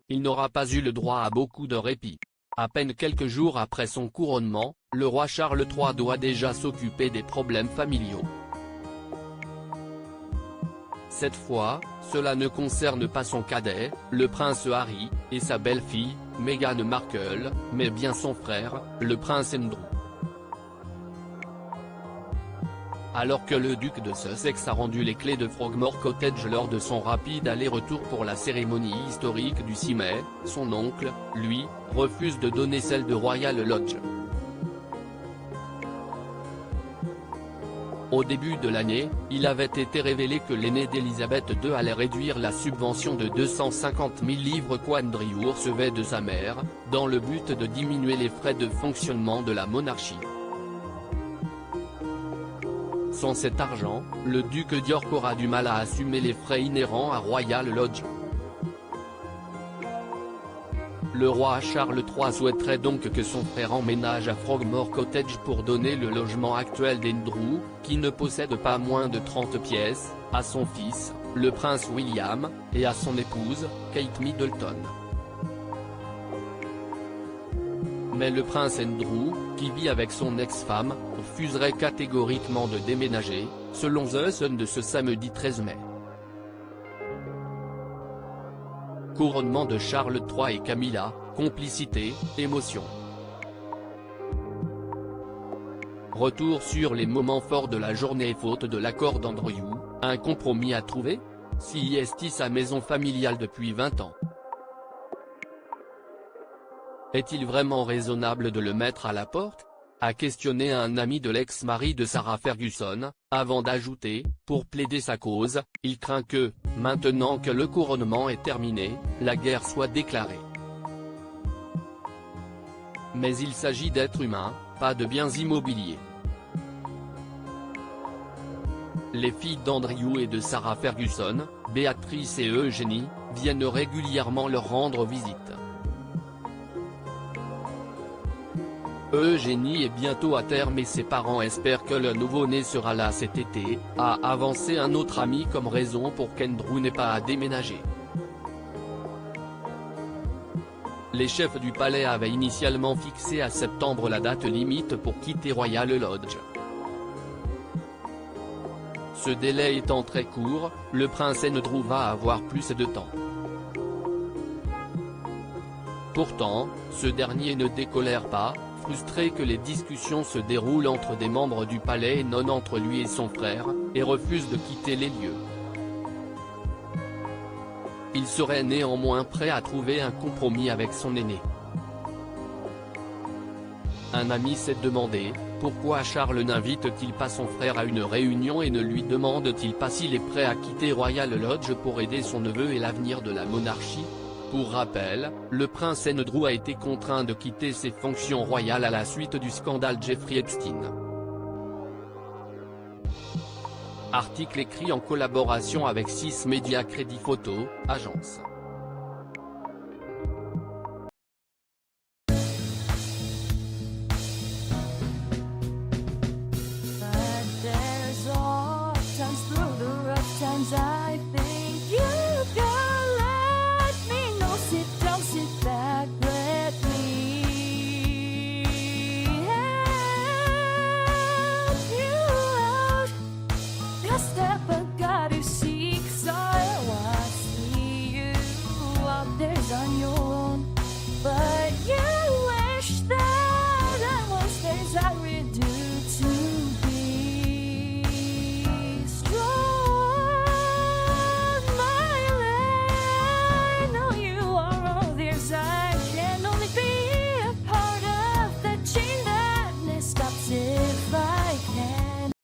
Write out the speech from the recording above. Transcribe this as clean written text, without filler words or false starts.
il n'aura pas eu le droit à beaucoup de répit. À peine quelques jours après son couronnement, le roi Charles III doit déjà s'occuper des problèmes familiaux. Cette fois, cela ne concerne pas son cadet, le prince Harry, et sa belle-fille, Meghan Markle, mais bien son frère, le prince Andrew. Alors que le duc de Sussex a rendu les clés de Frogmore Cottage lors de son rapide aller-retour pour la cérémonie historique du 6 mai, son oncle, lui, refuse de donner celle de Royal Lodge. Au début de l'année, il avait été révélé que l'aîné d'Elisabeth II allait réduire la subvention de 250 000 livres qu'Andrew recevait de sa mère, dans le but de diminuer les frais de fonctionnement de la monarchie. Sans cet argent, le duc d'York aura du mal à assumer les frais inhérents à Royal Lodge. Le roi Charles III souhaiterait donc que son frère emménage à Frogmore Cottage pour donner le logement actuel d'Andrew, qui ne possède pas moins de 30 pièces, à son fils, le prince William, et à son épouse, Kate Middleton. Mais le prince Andrew, qui vit avec son ex-femme, refuserait catégoriquement de déménager, selon The Sun de ce samedi 13 mai. Couronnement de Charles III et Camilla, complicité, émotion. Retour sur les moments forts de la journée. Faute de l'accord d'Andrew, un compromis à trouver? Si est sa maison familiale depuis 20 ans. Est-il vraiment raisonnable de le mettre à la porte? A questionné un ami de l'ex-mari de Sarah Ferguson, avant d'ajouter, pour plaider sa cause, il craint que, maintenant que le couronnement est terminé, la guerre soit déclarée. Mais il s'agit d'êtres humains, pas de biens immobiliers. Les filles d'Andrew et de Sarah Ferguson, Béatrice et Eugénie, viennent régulièrement leur rendre visite. Eugénie est bientôt à terme et ses parents espèrent que le nouveau-né sera là cet été, a avancé un autre ami comme raison pour qu'Andrew n'ait pas à déménager. Les chefs du palais avaient initialement fixé à septembre la date limite pour quitter Royal Lodge. Ce délai étant très court, le prince Andrew va avoir plus de temps. Pourtant, ce dernier ne décolère pas, frustré que les discussions se déroulent entre des membres du palais et non entre lui et son frère, et refuse de quitter les lieux. Il serait néanmoins prêt à trouver un compromis avec son aîné. Un ami s'est demandé, pourquoi Charles n'invite-t-il pas son frère à une réunion et ne lui demande-t-il pas s'il est prêt à quitter Royal Lodge pour aider son neveu et l'avenir de la monarchie? Pour rappel, le prince Andrew a été contraint de quitter ses fonctions royales à la suite du scandale Jeffrey Epstein. Article écrit en collaboration avec 6 médias Crédit Photo, agence. On your